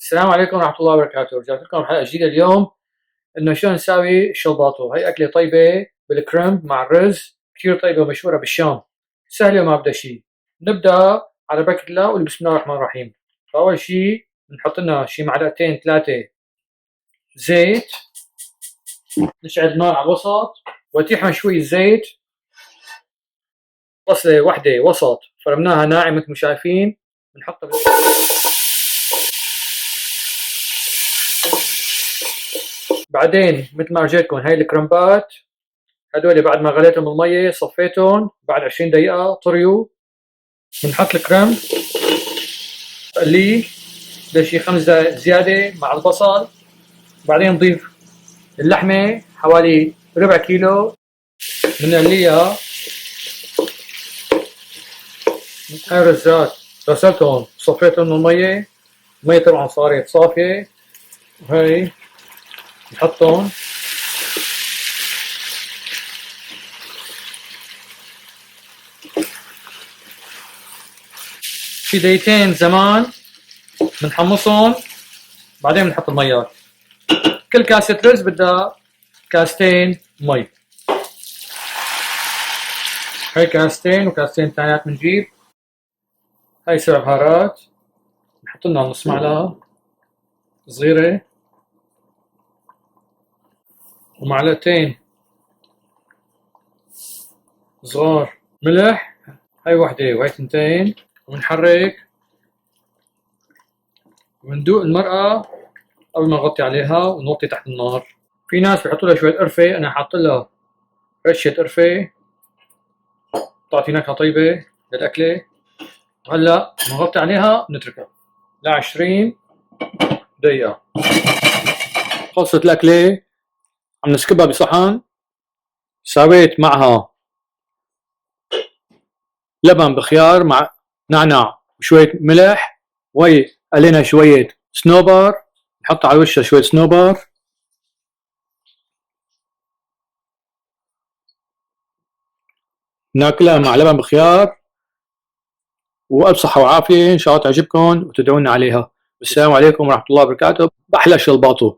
السلام عليكم ورحمة الله وبركاته. رجعت لكم بحلقة جديدة اليوم إنه شلون نساوي شلباطو. هاي أكلة طيبة بالكرنب مع الرز، كثير طيبة ومشهورة بالشام، سهلة وما بدها شي. نبدأ على بركة الله وبسم الله الرحمن الرحيم. فأول شي بنحط لنا شي معلقتين 3 زيت، نشعل النار على الوسط وقت يحمى شوي الزيت بصلة وحدة وسط فرمناها ناعم مثل ما شايفين بنحطها بعدين مثل ما رجيتكم هاي الكرمبات هدول بعد ما غليتهم بالمية صفيتهم بعد 20 دقيقة طريوا. بنحط الكرمب نقليه لشي 5 دقائق زيادة مع البصل، بعدين نضيف اللحمة حوالي ربع كيلو بنقليها. هاي الرزات غسلتهم صفيتهم من المية، المية طبعا صارت صافية، وهي نحطهم شي دقيقتين زمان بنحمصهم، بعدين بنحط الميات. كل كاسة رز بدها كاستين مي، هاي كاستين وكاستين ثانيات بنجيب. هاي 7 بهارات نحط لنا نص معلقة صغيرة ومعلقتين صغار ملح، هاي وحدة وهاي 2، وبنحرك وبندوق المرقة قبل ما نغطي عليها ونوطي تحت النار. في ناس بيحطوا لها شوية قرفة، أنا حاط لها رشة قرفة تعطي نكهة طيبة للأكلة. وهلا نغطي عليها ونتركها ل20 دقيقة. خلصت الأكلة عم نسكبها بصحن، سويت معها لبن بخيار مع نعناع وشوية ملح، وهي قلينا شوية صنوبر نحط على وشها شوية صنوبر، ناكلها مع لبن بخيار. وألف صحة وعافية، إن شاء الله تعجبكم وتدعونا عليها. السلام عليكم ورحمة الله وبركاته. بأحلى شلباطو.